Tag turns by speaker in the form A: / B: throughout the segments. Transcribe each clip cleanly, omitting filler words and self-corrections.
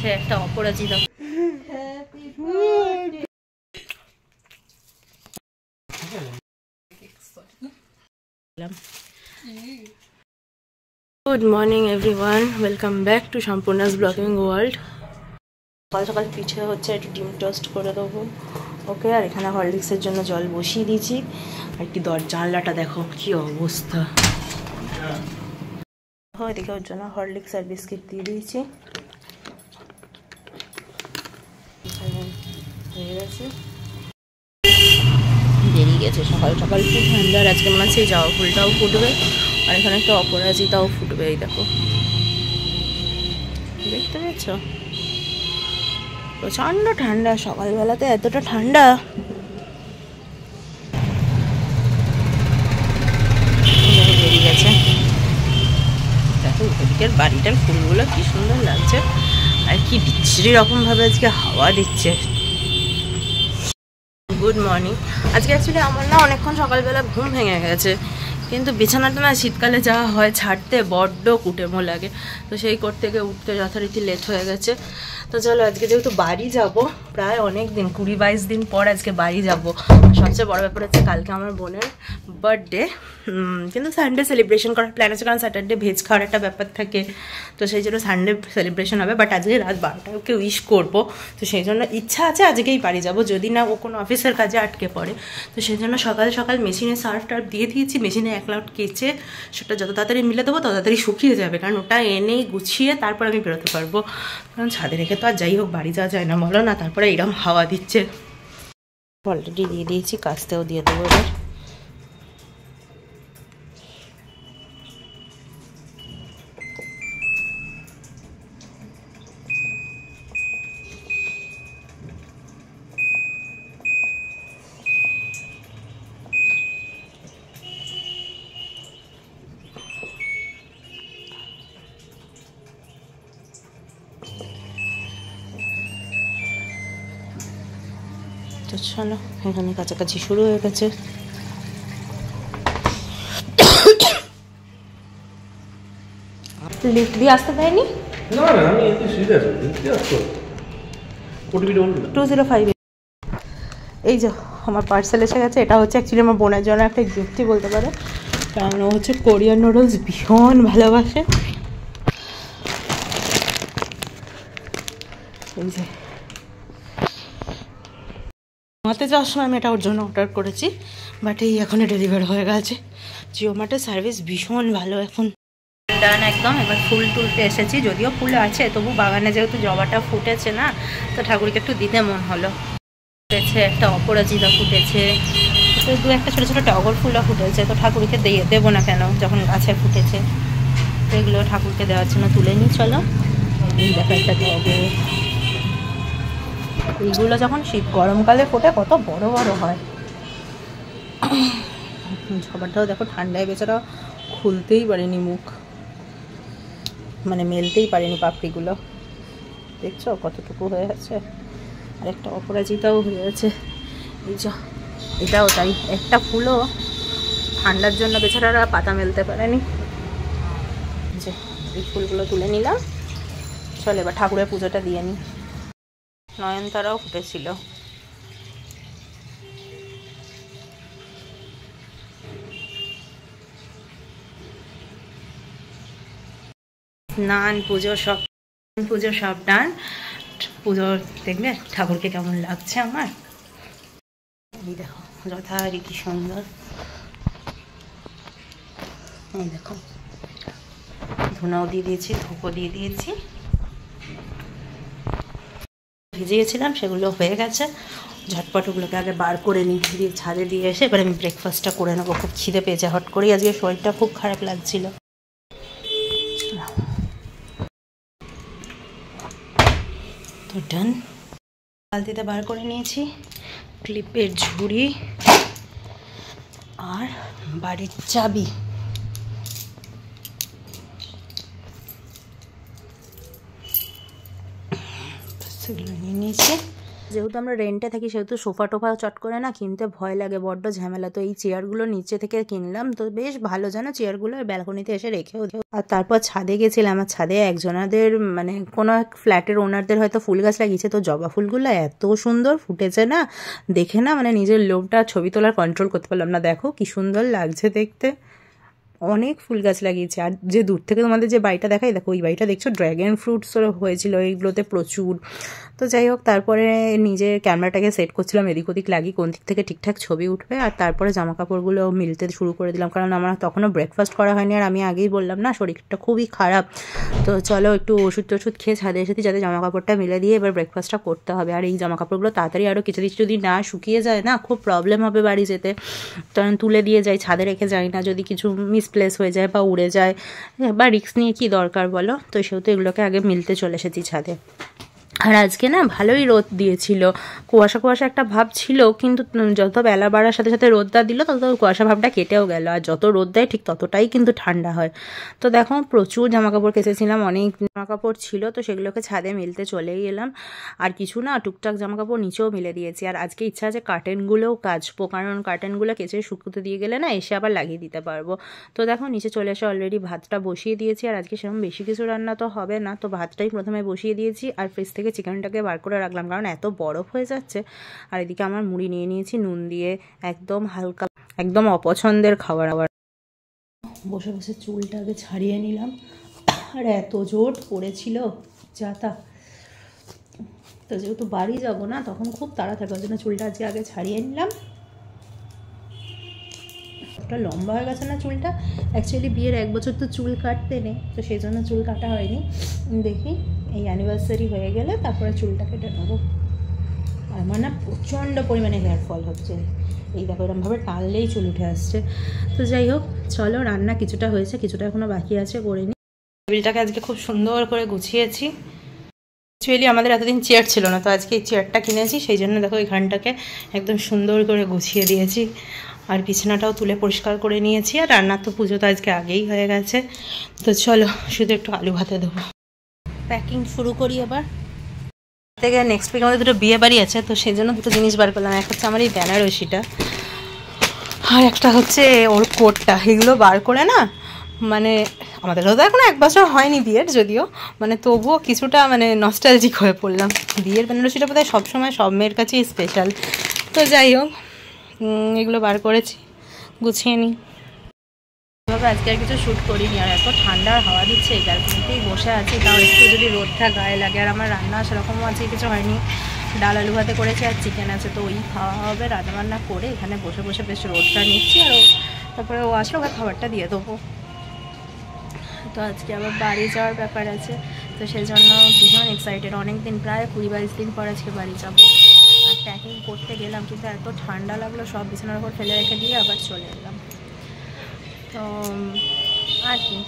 A: পেয়েছে একটা অপরাজিতা। Good morning everyone, welcome back to Sampurna's blogging world. সকাল সকাল পিঠে হচ্ছে, একটু ডিম টোস্ট করে দেবো ওকে। আর এখানে হরলিক্সের জন্য জল বসিয়ে দিয়েছি। আর একটি জানলাটা দেখো কি অবস্থা। এদিকে ওর জন্য হরলিক্স আর বিস্কিট দিয়ে দিয়েছি। হয়ে গেছে, বেরিয়ে গেছে সকাল সকাল। খুব ঠান্ডা, আর আজকে মনে হচ্ছে এই জবা ফুলটাও ফুটবে। আর এখানে একটা অপরাজিতাও ফুটবে, এই দেখো, দেখতে পাচ্ছ? প্রচন্ড ঠান্ডা, সকালবেলাতে এতটা ঠান্ডা। বেরিয়ে গেছে, দেখো ওদিকের বাড়িটার ফুলগুলো কি সুন্দর লাগছে। আর কি বিচ্ছিরি রকম ভাবে আজকে হাওয়া দিচ্ছে। Good morning. আজকে অ্যাকচুয়ালি আমার না অনেকক্ষণ সকালবেলা ঘুম ভেঙে গেছে, কিন্তু বিছানাটা না শীতকালে যাওয়া হয় ছাড়তে বড্ড কুটেমো লাগে, তো সেই করতে গিয়ে উঠতে যথারীতি লেট হয়ে গেছে। তো চলো আজকে যেহেতু বাড়ি যাব, প্রায় অনেক দিন 20-22 দিন পর আজকে বাড়ি যাব। সবচেয়ে বড় ব্যাপার হচ্ছে কালকে আমার বোনের বার্থডে, কিন্তু সানডে সেলিব্রেশন করার প্ল্যান আছে, কারণ স্যাটারডে ভেজ খাওয়ার একটা ব্যাপার থাকে, তো সেই জন্য সানডে সেলিব্রেশন হবে। বাট আজকে রাত 12টায় ওকে উইশ করবো, তো সেই জন্য ইচ্ছা আছে আজকেই বাড়ি যাব, যদি না ও কোনো অফিসের কাজে আটকে পড়ে। তো সেই জন্য সকাল সকাল মেশিনে সার্ফ টার্ফ দিয়ে দিয়েছি, মেশিনে 1 লাউট কেচে সেটা যত তাড়াতাড়ি মিলে দেবো তত তাড়াতাড়ি শুকিয়ে যাবে, কারণ ওটা এনেই গুছিয়ে তারপর আমি বেরোতে পারবো। কারণ ছাদে রেখে তো আর যাই হোক বাড়ি যাওয়া যায় না, বলো না। তারপরে এরকম হাওয়া দিচ্ছে, অলরেডি দিয়ে দিয়েছি, কাচতেও দিয়ে দেবো এবার। তো চলো, এখানে কাছাকাছি শুরু হয়ে গেছে। লিফট দিয়ে আসতে দেয়নি?
B: না না, আমি এতে সিরিয়াস, লিফট আসতো
A: 205। এই যে আমার পার্সেল এসে গেছে। এটা হচ্ছে অ্যাকচুয়ালি আমার বোনের জন্য একটা গিফটই বলতে পারো, কারণ ও হচ্ছে কোরিয়ান নুডলস ভীষণ ভালোবাসে। এই যে মাতে যাওয়ার সময় আমি এটা ওর জন্য অর্ডার করেছি, বাট এই এখনই ডেলিভার হয়ে গেছে। জিও মার্টের সার্ভিস ভীষণ ভালো এখন। ডান একদম। এবার ফুল তুলতে এসেছি, যদিও ফুল আছে, তবু বাগানে যেহেতু জবাটা ফুটেছে না, তো ঠাকুরকে একটু দিতে মন হলো। ফুটেছে একটা অপরাজিতা, ফুটেছে দু একটা ছোটো ছোটো টগর ফুলও ফুটেছে, তো ঠাকুরকে দেবো না কেন যখন গাছে ফুটেছে, তো এগুলো ঠাকুরকে দেওয়ার জন্য তুলে নিই। চলো, এই দেখো একটা টগর। এইগুলো যখন শীত গরমকালে ফোটে কত বড় বড় হয়। জবাটাও দেখো ঠান্ডায় বেচারা খুলতেই পারেনি মুখ, মানে মেলতেই পারেনি পাপড়িগুলো, দেখছো কতটুকু হয়ে আছে। আর একটা অপরাজিতাও হয়ে আছে, এই যে এটাও তাই। একটা ফুলও ঠান্ডার জন্য বেচারারা পাতা মেলতে পারেনি। যে এই ফুলগুলো তুলে নিলাম। চল এবার ঠাকুরের পুজোটা দিয়ে নিই। নয়নতারাও ফুটেছিল। স্নান পুজো সব ডান। পুজো দেখবে ঠাকুরকে কেমন লাগছে আমার। এই দেখো যথারীতি সুন্দর। এই দেখো ধুনাও দিয়ে দিয়েছি, ধূপও দিয়ে দিয়েছি। ভিজিয়েছিলাম সেগুলো হয়ে গেছে। ঝটপট ওগুলোকে আগে বার করে নিই, দিয়ে ছাদে দিয়ে এসে এবার আমি ব্রেকফাস্টটা করে নেবো। খুব খিদে পেয়েছে হট করেই, আজকে শরীরটা খুব খারাপ লাগছিল। তো ডান, বালতিতে বার করে নিয়েছি ক্লিপের ঝুড়ি আর বাড়ির চাবি। সেগুলো নিয়ে নিয়েছি। যেহেতু আমরা রেন্টে থাকি সেহেতু সোফা টোফা চট করে না কিনতে ভয় লাগে, বড্ড ঝামেলা। তো এই চেয়ারগুলো নিচে থেকে কিনলাম, তো বেশ ভালো জানো চেয়ারগুলো, ব্যালকনিতে এসে রেখেও দিও। আর তারপর ছাদে গেছিলাম, আর ছাদে একজনাদের মানে কোনো এক ফ্ল্যাটের ওনারদের হয়তো ফুল গাছ লাগিয়েছে, তো জবা ফুলগুলো এত সুন্দর ফুটেছে না, দেখে না মানে নিজের লোভটা ছবি তোলার কন্ট্রোল করতে পারলাম না। দেখো কি সুন্দর লাগছে দেখতে, অনেক ফুল গাছ লাগিয়েছে। আর যে দূর থেকে তোমাদের যে বাড়িটা দেখাই, দেখো ওই বাড়িটা দেখছো ড্র্যাগন ফ্রুটসও হয়েছিল এইগুলোতে প্রচুর। তো যাই হোক, তারপরে নিজে ক্যামেরাটাকে সেট করছিলাম এদিক ওদিক লাগিয়ে কোন দিক থেকে ঠিকঠাক ছবি উঠবে। আর তারপরে জামা কাপড়গুলো মিলতে শুরু করে দিলাম, কারণ আমার তখনও ব্রেকফাস্ট করা হয়নি, আর আমি আগেই বললাম না শরীরটা খুবই খারাপ। তো চলো একটু ওষুধ টষুধ খেয়ে ছাদে এসেছি যাতে জামা কাপড়টা মিলে দিয়ে এবার ব্রেকফাস্টটা করতে হবে। আর এই জামা কাপড়গুলো তাড়াতাড়ি আরও কিছু যদি না শুকিয়ে যায় না, খুব প্রবলেম হবে বাড়ি যেতে, কারণ তুলে দিয়ে যাই, ছাদে রেখে যাই না, যদি কিছু মিসপ্লেস হয়ে যায় বা উড়ে যায় বা রিস্ক নিয়ে কি দরকার বলো। তো সেহেতু এগুলোকে আগে মিলতে চলে এসেছি ছাদে। আর আজকে না ভালোই রোদ দিয়েছিল, কুয়াশা কুয়াশা একটা ভাব ছিল, কিন্তু যত বেলা বাড়ার সাথে সাথে রোদটা দিল তত কুয়াশা ভাবটা কেটেও গেল। আর যত রোদ দেয় ঠিক ততটাই কিন্তু ঠান্ডা হয়। তো দেখো প্রচুর জামাকাপড় কেচেছিলাম, অনেক জামাকাপড় ছিল, তো সেগুলোকে ছাদে মিলতে চলেই এলাম। আর কিছু না টুকটাক জামাকাপড় নিচেও মিলে দিয়েছি। আর আজকে ইচ্ছা আছে কার্টেনগুলোও কাচবো, কারণ কার্টেনগুলো কেচে শুকোতে দিয়ে গেলে না এসে আবার লাগিয়ে দিতে পারবো। তো দেখো নিচে চলে এসে অলরেডি ভাতটা বসিয়ে দিয়েছি। আর আজকে সেরকম বেশি কিছু রান্না তো হবে না, তো ভাতটাই প্রথমে বসিয়ে দিয়েছি। আর ফ্রিজ থেকে চিকেনটাকে বার করে রাখলাম, কারণ এত বরফ হয়ে যাচ্ছে। আর এদিকে আমার মুড়ি নিয়ে নিয়েছি নুন দিয়ে, একদম হালকা, একদম অপছন্দের খাবার। আবার বসে বসে চুলটাকে ছাড়িয়ে নিলাম, আর এত জোর পড়েছিল যাতা। তো যেহেতু বাড়ি যাব না তখন খুব তাড়া থাকে, ওই জন্য চুলটা আজকে আগে ছাড়িয়ে নিলাম। একটা লম্বা হয়ে গেছে না চুলটা, অ্যাকচুয়ালি বিয়ের 1 বছর তো চুল কাটতে নেই, তো সেই জন্য চুল কাটা হয়নি। দেখি এই অ্যানিভার্সারি হয়ে গেলে তারপরে চুলটা কেটে নেবো। আর আমার না প্রচণ্ড পরিমাণে হেয়ার ফল হচ্ছে, এই দেখো এরকমভাবে টানলেই চুল উঠে আসছে। তো যাই হোক চলো, রান্না কিছুটা হয়েছে, কিছুটা এখনও বাকি আছে, করে নিই। টেবিলটাকে আজকে খুব সুন্দর করে গুছিয়েছি। অ্যাকচুয়ালি আমাদের এতদিন চেয়ার ছিল না, তো আজকে এই চেয়ারটা কিনেছি, সেই জন্য দেখো এখানটাকে একদম সুন্দর করে গুছিয়ে দিয়েছি। আর বিছানাটাও তুলে পরিষ্কার করে নিয়েছি। আর রান্নার তো পুজো তো আজকে আগেই হয়ে গেছে। তো চলো শুধু একটু আলু ভাতে দেবো। প্যাকিং শুরু করি এবার থেকে। নেক্সট উইক আমাদের দুটো বিয়ে বাড়ি আছে, তো সেই জন্য দুটো জিনিস বার করলাম। একটা হচ্ছে আমার এই বেনারসিটা, আর একটা হচ্ছে ওর কোটটা। এগুলো বার করে না মানে আমাদেরও তো এখন 1 বছর হয়নি বিয়ের, যদিও মানে তবুও কিছুটা মানে নস্টালজিক হয়ে পড়লাম। বিয়ের বেনারসিটা বোধহয় সবসময় সব মেয়ের কাছেই স্পেশাল। তো যাই হোক এগুলো বার করেছি, গুছিয়ে নিই। এভাবে আজকে আর কিছু শ্যুট করিনি, আর এত ঠান্ডার হাওয়া দিচ্ছে, এই ব্যালকনিতেই বসে আছি, তাও একটু যদি রোদটা গায়ে লাগে। আর আমার রান্না সেরকমও আছে, কিছু হয়নি, ডাল আলু ভাতে করেছি আর চিকেন আছে, তো ওই খাওয়া হবে। রান্নাবান্না করে এখানে বসে বসে বেশ রোদটা নিচ্ছি, আর তারপরে ও আসলে ওকে খাবারটা দিয়ে দেবো। তো আজকে আবার বাড়ি যাওয়ার ব্যাপার আছে, তো সেই জন্য ভীষণ এক্সাইটেড। অনেক দিন, প্রায় 20-22 দিন পর আজকে বাড়ি যাব। আর প্যাকিং করতে গেলাম, কিন্তু এত ঠান্ডা লাগলো, সব বিছানার উপর ফেলে রেখে দিয়ে আবার চলে এলাম। তো আর কি,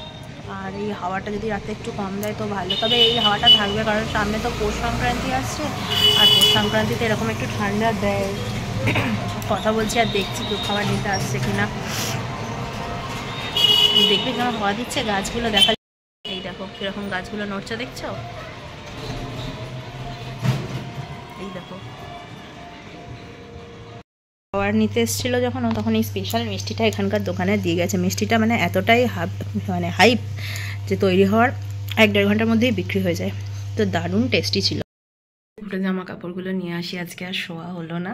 A: আর এই হাওয়াটা যদি রাতে একটু কম দেয় তো ভালো, তবে এই হাওয়াটা থাকবে, কারণ সামনে তো পৌষ সংক্রান্তি আসছে, আর পৌষ সংক্রান্তিতে এরকম একটু ঠান্ডা দেয়। কথা বলছি আর দেখছি কেউ খাবার নিতে আসছে কিনা। দেখবে কেমন হাওয়া দিচ্ছে, গাছগুলো দেখা, এই দেখো কিরকম গাছগুলো নড়ছে, দেখছো? এই দেখো খাবার নিতে এসেছিলো যখন, তখন এই স্পেশাল মিষ্টিটা এখানকার দোকানে দিয়ে গেছে। মিষ্টিটা মানে এতটাই মানে হাইপ যে তৈরি হওয়ার 1-1.5 ঘন্টার মধ্যেই বিক্রি হয়ে যায়। তো দারুণ টেস্টি ছিল। জামা কাপড়গুলো নিয়ে আসি, আজকে আর শোয়া হলো না,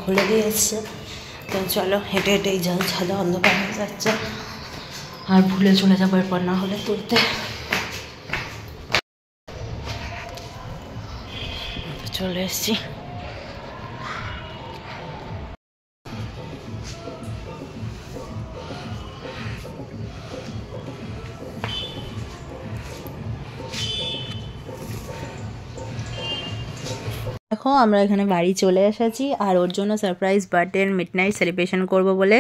A: খুলে দিয়ে এসছে। তো চলো হেঁটে হেঁটেই যাও, ছাদা অন্ধকার হয়ে যাচ্ছে, আর ভুলে চলে যাবো এরপর না হলে তুলতে। চলে এসছি। দেখো আমরা এখানে বাড়ি চলে এসেছি, আর ওর জন্য সারপ্রাইজ বার্থডে মিডনাইট সেলিব্রেশন করব বলে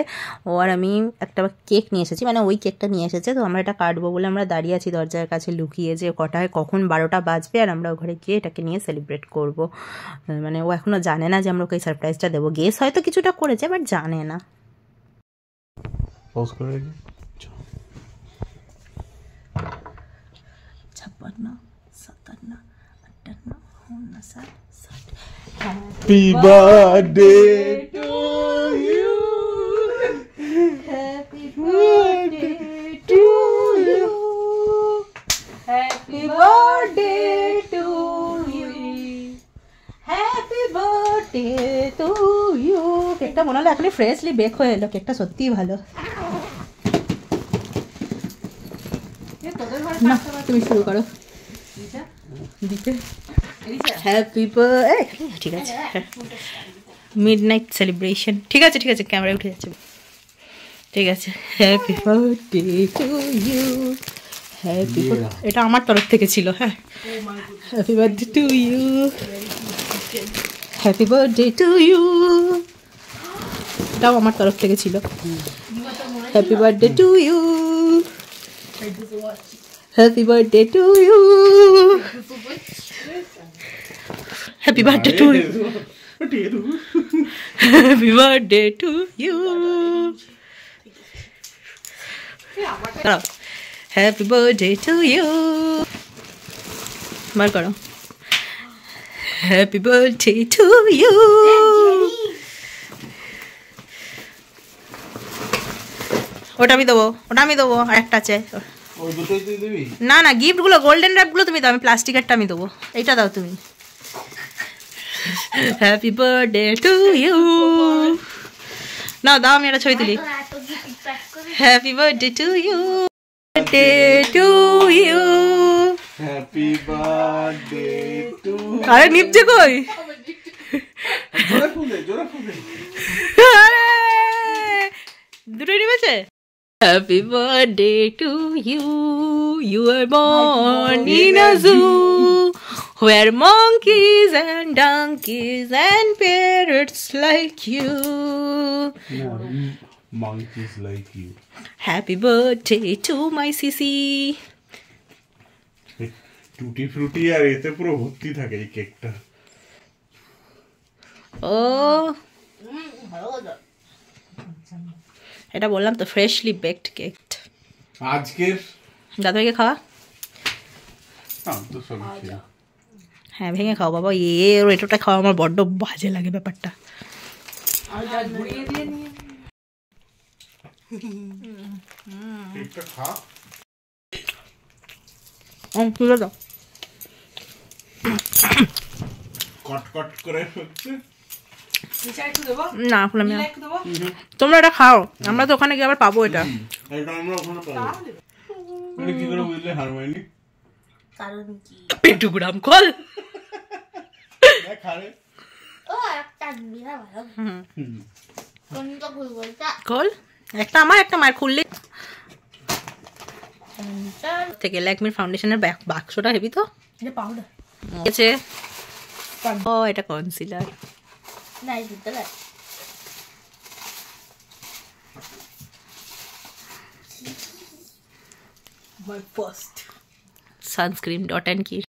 A: ও আর আমি একটা কেক নিয়ে এসেছি, মানে ওই কেকটা নিয়ে এসেছে। তো আমরা এটা কাটবো বলে আমরা দাঁড়িয়ে আছি দরজার কাছে লুকিয়ে, যে কটায় কখন 12টা বাজবে আর আমরা ঘরে গিয়ে এটাকে নিয়ে সেলিব্রেট করব। মানে ও এখনও জানে না যে আমরা ওকে সারপ্রাইজটা দেবো। গেস হয়তো কিছুটা করেছে, বাট জানে না।
B: 56, 57,
A: 57, 58,
C: Happy birthday to you.
A: Happy birthday to you. Happy birthday to you. Happy birthday to you. কেকটা মনে হলো এখনই ফ্রেশলি বেক হয়ে এলো। কেকটা সত্যিই ভালো। না তুমি শুরু করো। দিতে হ্যাপি বার্থডে। ঠিক আছে, মিডনাইট সেলিব্রেশন। ঠিক আছে ঠিক আছে, ক্যামেরা উঠে যাচ্ছে। ঠিক আছে, happy birthday to you. Happy, এটা আমার তরফ থেকে ছিল। হ্যাঁ, happy birthday to you. Happy birthday to you, এটাও আমার তরফ থেকে ছিল। Happy birthday to you. Happy birthday to you. Happy birthday to you. Happy birthday to you. Happy birthday to you. বার করো। Happy birthday to you. ওটা আমি দেবো, একটা চাই। না না, গিফটগুলো গোল্ডেন র্যাপগুলো তুমি দাও, আমি প্লাস্টিকেরটা আমি দেবো। এইটা দাও তুমি। Happy birthday to you. না দাও, আমি একটা ছবি তুলি। Happy birthday to you. Birthday to you.
C: Happy birthday to.
A: আরে নিপছে কই? আরে দুটোই নিবেছে। Happy birthday to you. You were born in a zoo where monkeys and donkeys and parrots like you.
C: No, monkeys like you.
A: Happy birthday to my sissy.
C: টুটি ফ্রুটি আর এতে পুরো ভর্তি থাকে এই কেকটা।
A: ও এটা বললাম তো, ফ্রেশলি বেকড কেক।
C: আজকের
A: দাদাকে খাওয়া।
C: তো সব
A: হ্যাঁ ভেঙে খাও বাবা। এটোটা খাওয়া আমার বড্ড বাজে লাগে ব্যাপারটা।
C: কেকটা খা।
A: তুলে দাও।
C: কট কট করে হচ্ছে।
A: না এখন আমি, তোমরা এটা খাও, আমরা তো ওখানে গিয়ে আবার পাবো এটা।
C: এটা আমরা ওখানে পাবো। এটা কি করে বুঝলে হারমাইনি?
D: কারণ কি?
A: পেটু গ্রাম কল।
C: দেখ খারে।
D: ও একটা বিরা ভালো। কোনটা খুলবো এটা?
A: কল একটা আমার, একটা মার খুললে থেকে ল্যাকমির ফাউন্ডেশনের বাক্সটা হেবি তো।
D: এটা পাউডার।
A: ঠিক আছে। ও এটা কনসিলার।
D: না এই দুটো না।
A: My first sunscreen dot and key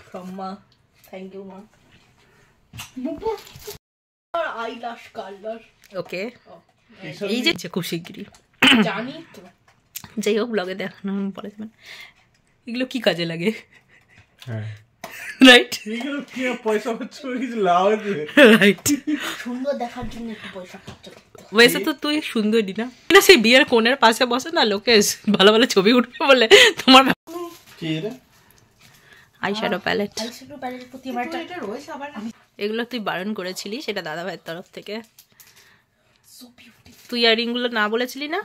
A: from ma. Thank you ma.
D: আর আইল্যাশ কালার।
A: ওকে, এই যে খুব শিগগিরই
D: জানি তো।
A: যাই হোক, ব্লগে দেখানো পরে এগুলো কি কাজে লাগে।
C: হ্যাঁ
A: রাইট,
C: এগুলো কি পয়সা হচ্ছে কিছু লাভ আছে?
A: রাইট,
D: সুন্দর দেখার জন্য একটু পয়সা খরচ করতে।
A: ওয়েসে তো তুই সুন্দরী না, না সেই বিয়ের কোণের পাশে বসে না লোকে ভালো ভালো ছবি উঠবে বলে তোমার
C: কি রে?
A: Eyeshadow palette.
D: আইশ্যাডো প্যালেটের প্রতি আমার এটা রয়েছে আবার।
A: এগুলো তুই বারণ করেছিলি, সেটা দাদা ভাইয়ের তরফ থেকে।
D: So beautiful.
A: তুই ইয়ারিং গুলো না বলেছিলি না?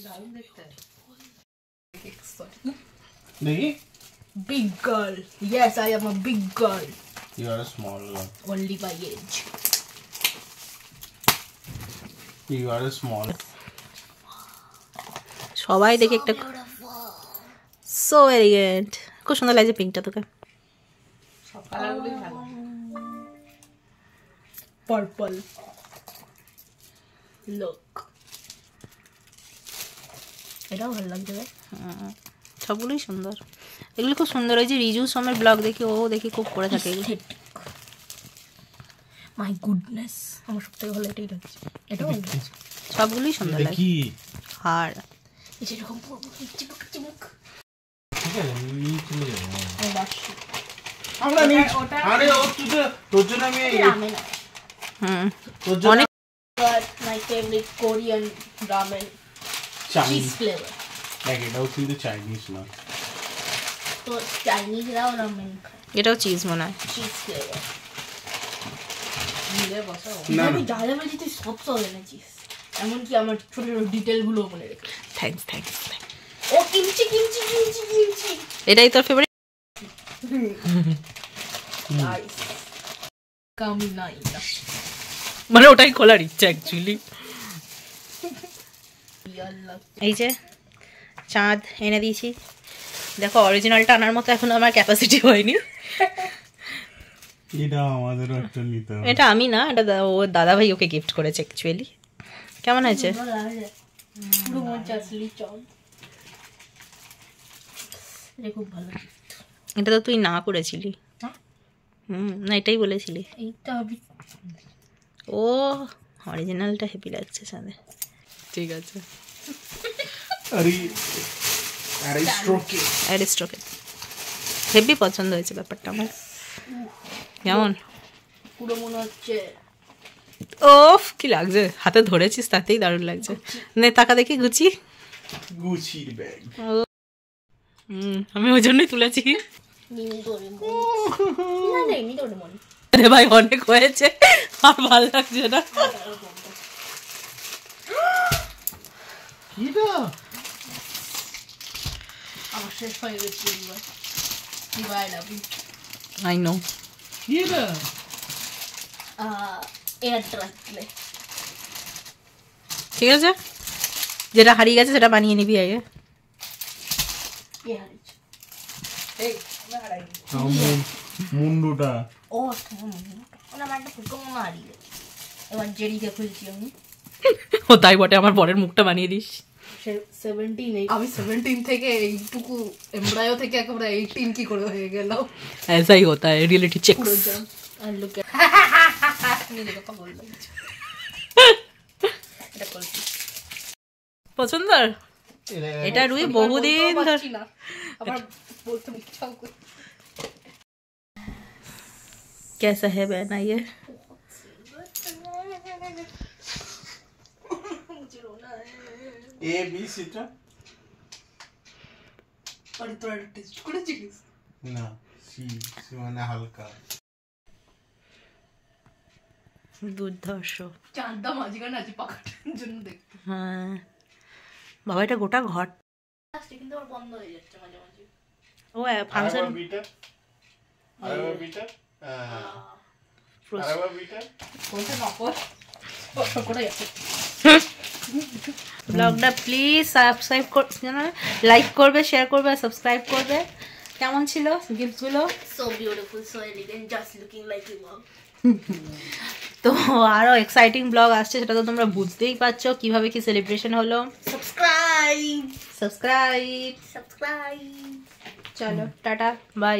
D: দারুণ দেখতে।
C: দেখি।
D: Big girl. Yes, I am a big girl.
C: You are a small girl.
D: Only by age.
C: You are a small.
A: সবাই দেখে একটা সো এলিগেন্ট, খুব সুন্দর লাগছে পিঙ্কটা তোকে।
D: সব কালারগুলোই ভালো। পার্পল লুক, এটাও ভালো লাগছে।
A: সবগুলোই সুন্দর, এগুলো খুব সুন্দর। ওই যে রিজু সোমের ব্লগ দেখি, ও দেখি খুব করে থাকে।
D: মাই গুডনেস, আমার সব থেকে ভালো এটাই লাগছে। এটাও ভালো লাগছে,
A: সবগুলোই সুন্দর লাগে।
C: কি
A: হার
D: এই যেরকম চিমুক চিমুক
C: আছে নিয়ে চলে যাবো
D: বাসি
C: আমরা নিয়ে আরে ও তুই তোর জন্য আমি
D: রামেন
C: তোর জন্য
D: but my favorite Korean ramen cheese flavor
C: দেখ এটাও কিন্তু চাইনিজ না
D: তো চাইনিজরাও রামেন খায়
A: এটাও চিজ মনে হয়।
D: চিজ ফ্লেভার
C: না
D: আমি যা যা বলছি তুই সব এনেছিস এমনকি আমার ছোট ছোট ডিটেলগুলো মনে রেখে
A: থ্যাঙ্কস।
D: ও কিমচি কিমচি কিমচি কিমচি
A: এটাই তোর ফেভারিট?
D: নাইস কামি নাই না
A: মানে ওটাই খোলার ইচ্ছা অ্যাকচুয়ালি।
D: আল্লাহ
A: এই যে চাঁদ এনে দিয়েছি, দেখো অরিজিনালটা আনার মতো এখন আমার ক্যাপাসিটি হয়নি।
C: এটা আমাদেরও একটা নিতে হবে
A: এটা আমি না, এটা ও দাদা ভাই ওকে গিফট করেছে অ্যাকচুয়ালি। কেমন হয়েছে?
D: ভালো লাগে পুরো মজা আসলি চাঁদ এটা খুব ভালো
A: এটা তো তুই না করেছিলি। না এটাই বলেছিলি।
D: এইটা আমি
A: ও অরিজিনালটা হেভি লাগছে চাঁদে। ঠিক আছে অ্যারিস্ট্রকে হেভি পছন্দ হয়েছে ব্যাপারটা আমার। কেমন?
D: পুরো মনে হচ্ছে
A: ওফ কি লাগছে, হাতে ধরেছিস তাতেই দারুণ লাগছে। নে টাকা দেখি গুচি।
C: গুচির ব্যাগ
A: আমি ওই জন্যই তুলেছি।
D: নিমি করে না না এমনি করে মনে
A: আরে ভাই অনেক হয়েছে, আর ভালো লাগছে না।
C: কিটা
D: আমার শেষ হয়ে গেছে এবার লাভ
A: আই নো।
C: কিটা
D: এয়ার ট্রাকলে
A: ঠিক আছে, যেটা হারিয়ে গেছে সেটা বানিয়ে নিবি আগে।
D: কে হারিয়েছে এই না হারাইনি
C: মুন্ডুটা
D: ও ওনা আমার একটা ফুটো মনে হারিয়ে গেছে এবার জেরিকে খুলছি আমি
A: ও তাই বটে, আমার বরের মুখটা বানিয়ে দিস।
D: 17 আমি 17 থেকে এইটুকু এমব্রায়ো থেকে একেবারে 18 কি করে হয়ে গেল
A: ऐसा ही होता है रियलिटी चेक।
D: পুরো জাম আর লোকে নিজে কথা বললাম এটা করছি
A: পছন্দ? এটা রুই বহুদিন ধরে
D: না আবার বলতে ইচ্ছাও করে
A: कैसा है बहना ये?
C: এ বি সিটা
D: আর তোরা টেস্ট করেছিস
C: না সি মানে হালকা
A: দুর্ধর্ষ।
D: চাঁদা মাঝখানে আছে পাকাটার জন্য দেখতে
A: হ্যাঁ বাবা, এটা গোটা ঘর।
D: কিন্তু আবার বন্ধ হয়ে যাচ্ছে মাঝে মাঝে
A: ও ফাংশন
C: আরেকবার বিটার আরেকবার বিটার
D: কোনটা নকল করে আছে
A: ব্লগটা প্লিজ সাবস্ক্রাইব লাইক করবে, শেয়ার করবে, সাবস্ক্রাইব করবে। কেমন ছিল গিফটগুলো?
D: so beautiful so elegant just looking like a mom
A: তো আরো এক্সাইটিং ব্লগ আসছে, সেটা তো তোমরা বুঝতেই পারছো কিভাবে কি সেলিব্রেশন হলো।
D: subscribe
A: subscribe. চলো টাটা বাই।